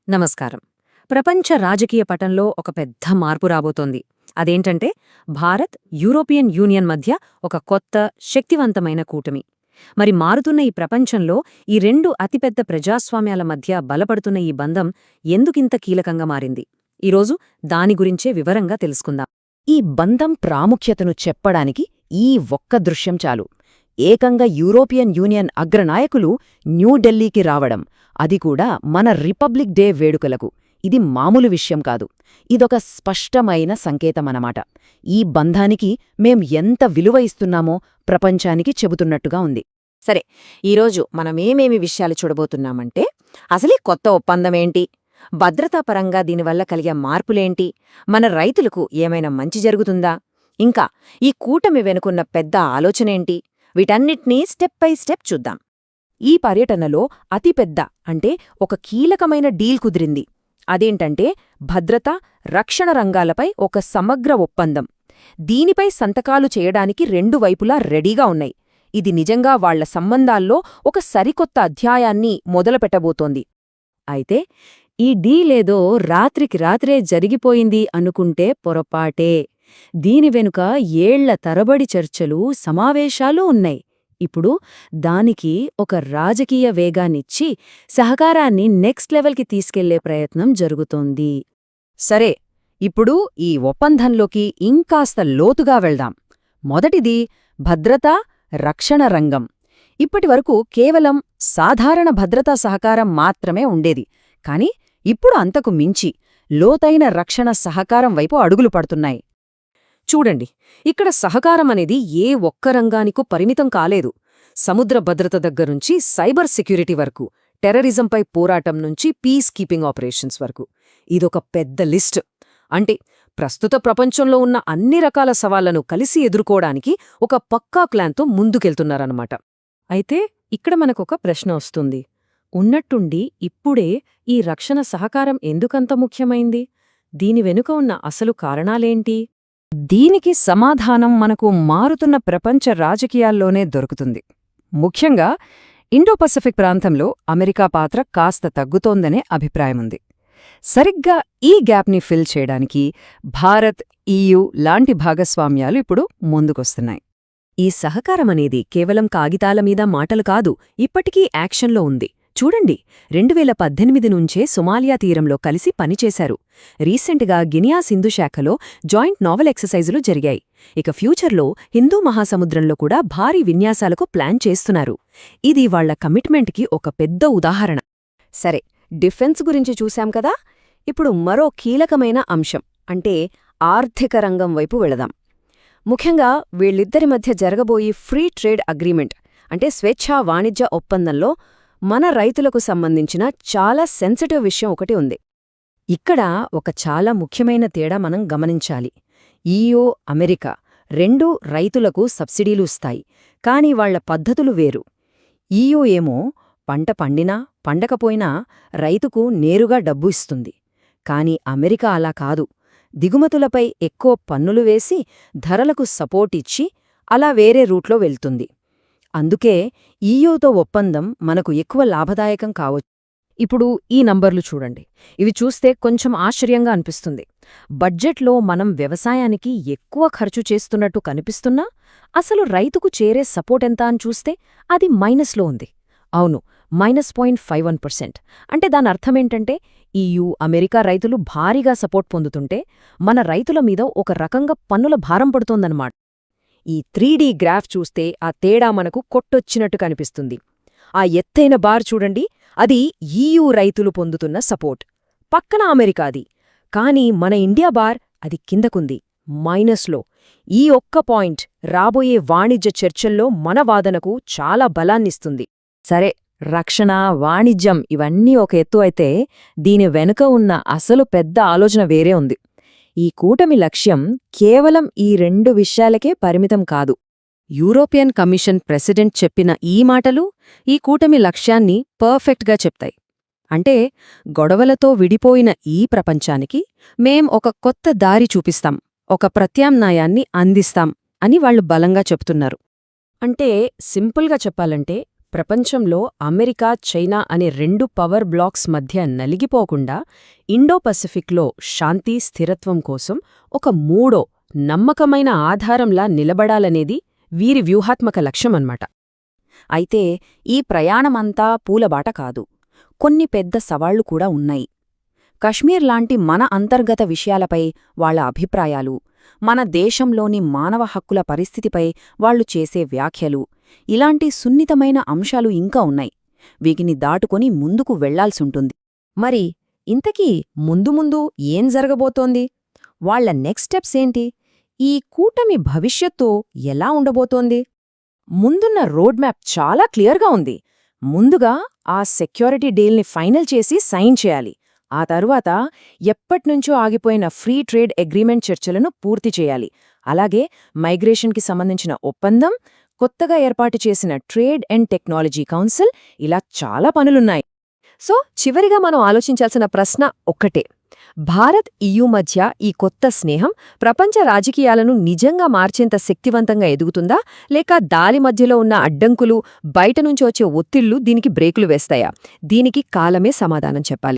నమస్కారం. ప్రపంచ రాజకీయ పటంలో ఒక పెద్ద మార్పు రాబోతోంది. అదేంటంటే భారత్, యూరోపియన్ యూనియన్ మధ్య ఒక కొత్త, శక్తివంతమైన కూటమి. మరి మారుతున్న ఈ ప్రపంచంలో ఈ రెండు అతిపెద్ద ప్రజాస్వామ్యాల మధ్య బలపడుతున్న ఈ బంధం ఎందుకింత కీలకంగా మారింది? ఈరోజు దాని గురించే వివరంగా తెలుసుకుందాం. ఈ బంధం ప్రాముఖ్యతను చెప్పడానికి ఈ ఒక్క దృశ్యం చాలు. ఏకంగా యూరోపియన్ యూనియన్ అగ్రనాయకులు న్యూఢిల్లీకి రావడం, అది కూడా మన రిపబ్లిక్ డే వేడుకలకు. ఇది మామూలు విషయం కాదు. ఇదొక స్పష్టమైన సంకేతమనమాట. ఈ బంధానికి మేం ఎంత విలువ ఇస్తున్నామో ప్రపంచానికి చెబుతున్నట్టుగా ఉంది. సరే, ఈరోజు మనమేమేమి విషయాలు చూడబోతున్నామంటే, అసలీ కొత్త ఒప్పందమేంటి, భద్రతాపరంగా దీనివల్ల కలిగే మార్పులేంటి, మన రైతులకు ఏమైనా మంచి జరుగుతుందా, ఇంకా ఈ కూటమి వెనుకున్న పెద్ద ఆలోచనేంటి, వీటన్నిటినీ స్టెప్ బై స్టెప్ చూద్దాం. ఈ పర్యటనలో అతిపెద్ద అంటే ఒక కీలకమైన డీల్ కుదిరింది. అదేంటంటే భద్రత, రక్షణ రంగాలపై ఒక సమగ్ర ఒప్పందం. దీనిపై సంతకాలు చేయడానికి రెండు వైపులా రెడీగా ఉన్నాయి. ఇది నిజంగా వాళ్ల సంబంధాల్లో ఒక సరికొత్త అధ్యాయాన్ని మొదలుపెట్టబోతోంది. అయితే ఈ డీలేదో రాత్రికి రాత్రే జరిగిపోయింది అనుకుంటే పొరపాటే. దీని వెనుక ఏళ్ల తరబడి చర్చలు, సమావేశాలు ఉన్నాయి. ఇప్పుడు దానికి ఒక రాజకీయ వేగాన్నిచ్చి సహకారాన్ని నెక్స్ట్ లెవెల్కి తీసుకెళ్లే ప్రయత్నం జరుగుతోంది. సరే, ఇప్పుడు ఈ ఒప్పందంలోకి ఇంకాస్త లోతుగా వెళ్దాం. మొదటిది భద్రతా, రక్షణ రంగం. ఇప్పటివరకు కేవలం సాధారణ భద్రతా సహకారం మాత్రమే ఉండేది. కాని ఇప్పుడు అంతకు మించి లోతైన రక్షణ సహకారం వైపు అడుగులు పడుతున్నాయి. చూడండి, ఇక్కడ సహకారం అనేది ఏ ఒక్క రంగానికో పరిమితం కాలేదు. సముద్ర భద్రత దగ్గరుంచి సైబర్ సెక్యూరిటీ వరకు, టెర్రరిజంపై పోరాటం నుంచి పీస్ కీపింగ్ ఆపరేషన్స్ వరకు. ఇదొక పెద్ద లిస్ట్. అంటే ప్రస్తుత ప్రపంచంలో ఉన్న అన్ని రకాల సవాళ్లను కలిసి ఎదుర్కోవడానికి ఒక పక్కా ప్లాన్తో ముందుకెళ్తున్నారన్నమాట. అయితే ఇక్కడ మనకొక ప్రశ్న వస్తుంది. ఉన్నట్టుండి ఇప్పుడే ఈ రక్షణ సహకారం ఎందుకంత ముఖ్యమైంది? దీని వెనుక ఉన్న అసలు కారణాలేంటి? దీనికి సమాధానం మనకు మారుతున్న ప్రపంచ రాజకీయాల్లోనే దొరుకుతుంది. ముఖ్యంగా ఇండోపసిఫిక్ ప్రాంతంలో అమెరికా పాత్ర కాస్త తగ్గుతోందనే అభిప్రాయముంది. సరిగ్గా ఈ గ్యాప్ని ఫిల్ చేయడానికి భారత్, ఈయూ లాంటి భాగస్వామ్యాలు ఇప్పుడు ముందుకొస్తున్నాయి. ఈ సహకారమనేది కేవలం కాగితాల మీద మాటలు కాదు, ఇప్పటికీ యాక్షన్లో ఉంది. చూడండి, 2018 నుంచే సొమాలియా తీరంలో కలిసి పనిచేశారు. రీసెంట్గా గినియా సింధు శాఖలో జాయింట్ నావల్ ఎక్సర్సైజులు జరిగాయి. ఇక ఫ్యూచర్లో హిందూ మహాసముద్రంలో కూడా భారీ విన్యాసాలకు ప్లాన్ చేస్తున్నారు. ఇది వాళ్ల కమిట్మెంట్కి ఒక పెద్ద ఉదాహరణ. సరే, డిఫెన్స్ గురించి చూశాం కదా. ఇప్పుడు మరో కీలకమైన అంశం అంటే ఆర్థిక రంగం వైపు వెళదాం. ముఖ్యంగా వీళ్ళిద్దరి మధ్య జరగబోయే ఫ్రీ ట్రేడ్ అగ్రీమెంట్ అంటే స్వేచ్ఛా వాణిజ్య ఒప్పందంలో మన రైతులకు సంబంధించిన చాలా సెన్సిటివ్ విషయం ఒకటి ఉంది. ఇక్కడ ఒక చాలా ముఖ్యమైన తేడా మనం గమనించాలి. ఈయూ, అమెరికా రెండూ రైతులకు సబ్సిడీలు ఇస్తాయి, కాని వాళ్ల పద్ధతులు వేరు. ఈయూ ఏమో పంట పండినా పండకపోయినా రైతుకు నేరుగా డబ్బు ఇస్తుంది. కాని అమెరికా అలా కాదు. దిగుమతులపై ఎక్కువ పన్నులు వేసి ధరలకు సపోర్టిచ్చి అలా వేరే రూట్లో వెళ్తుంది. అందుకే ఈయూతో ఒప్పందం మనకు ఎక్కువ లాభదాయకం కావచ్చు. ఇప్పుడు ఈ నంబర్లు చూడండి. ఇవి చూస్తే కొంచెం ఆశ్చర్యంగా అనిపిస్తుంది. బడ్జెట్లో మనం వ్యవసాయానికి ఎక్కువ ఖర్చు చేస్తున్నట్టు కనిపిస్తున్నా అసలు రైతుకు చేరే సపోర్ట్ ఎంత అని చూస్తే అది మైనస్లో ఉంది. అవును, -0.51%. అంటే దాని అర్థమేంటంటే ఈయూ, అమెరికా రైతులు భారీగా సపోర్ట్ పొందుతుంటే మన రైతుల మీద ఒక రకంగా పన్నుల భారం పడుతోందన్నమాట. ఈ 3D గ్రాఫ్ చూస్తే ఆ తేడా మనకు కొట్టొచ్చినట్టు కనిపిస్తుంది. ఆ ఎత్తైన బార్ చూడండి, అది ఈయూ రైతులు పొందుతున్న సపోర్ట్. పక్కన అమెరికాది. కాని మన ఇండియా బార్ అది కిందకుంది, మైనస్లో. ఈ ఒక్క పాయింట్ రాబోయే వాణిజ్య చర్చల్లో మన వాదనకు చాలా బలాన్నిస్తుంది. సరే, రక్షణ, వాణిజ్యం ఇవన్నీ ఒక ఎత్తు అయితే దీని వెనుక ఉన్న అసలు పెద్ద ఆలోచన వేరే ఉంది. ఈ కూటమి లక్ష్యం కేవలం ఈ రెండు విషయాలకే పరిమితం కాదు. యూరోపియన్ కమిషన్ ప్రెసిడెంట్ చెప్పిన ఈ మాటలు ఈ కూటమి లక్ష్యాన్ని పర్ఫెక్ట్గా చెప్తాయి. అంటే గొడవలతో విడిపోయిన ఈ ప్రపంచానికి మేం ఒక కొత్త దారి చూపిస్తాం, ఒక ప్రత్యామ్నాయాన్ని అందిస్తాం అని వాళ్లు బలంగా చెప్తున్నారు. అంటే సింపుల్గా చెప్పాలంటే ప్రపంచంలో అమెరికా, చైనా అనే 2 పవర్ బ్లాక్స్ మధ్య నలిగిపోకుండా ఇండో పసిఫిక్లో శాంతి, స్థిరత్వం కోసం ఒక మూడో నమ్మకమైన ఆధారంలా నిలబడాలనేది వీరి వ్యూహాత్మక లక్ష్యమన్నమాట. అయితే ఈ ప్రయాణమంతా పూలబాట కాదు. కొన్ని పెద్ద సవాళ్లు కూడా ఉన్నాయి. కశ్మీర్ లాంటి మన అంతర్గత విషయాలపై వాళ్ల అభిప్రాయాలు, మన దేశంలోని మానవ హక్కుల పరిస్థితిపై వాళ్లు చేసే వ్యాఖ్యలు, ఇలాంటి సున్నితమైన అంశాలు ఇంకా ఉన్నాయి. వీటిని దాటుకొని ముందుకు వెళ్లాల్సుంటుంది. మరి ఇంతకీ ముందు ముందు ఏం జరగబోతోంది? వాళ్ల నెక్స్ట్ స్టెప్స్ ఏంటి? ఈ కూటమి భవిష్యత్తు ఎలా ఉండబోతోంది? ముందున్న రోడ్ మ్యాప్ చాలా క్లియర్గా ఉంది. ముందుగా ఆ సెక్యూరిటీ డీల్ని ఫైనల్ చేసి సైన్ చేయాలి. ఆ తరువాత ఎప్పట్నుంచో ఆగిపోయిన ఫ్రీ ట్రేడ్ అగ్రీమెంట్ చర్చలను పూర్తి చేయాలి. అలాగే మైగ్రేషన్కి సంబంధించిన ఒప్పందం, కొత్తగా ఏర్పాటు చేసిన ట్రేడ్ అండ్ టెక్నాలజీ కౌన్సిల్, ఇలా చాలా పనులున్నాయి. సో చివరిగా మనం ఆలోచించాల్సిన ప్రశ్న ఒక్కటే: భారత్, EU మధ్య ఈ కొత్త స్నేహం ప్రపంచ రాజకీయాలను నిజంగా మార్చేంత శక్తివంతంగా ఎదుగుతుందా, లేక దారి మధ్యలో ఉన్న అడ్డంకులు, బయటనుంచి వచ్చే ఒత్తిళ్లు దీనికి బ్రేకులు వేస్తాయా? దీనికి కాలమే సమాధానం చెప్పాలి.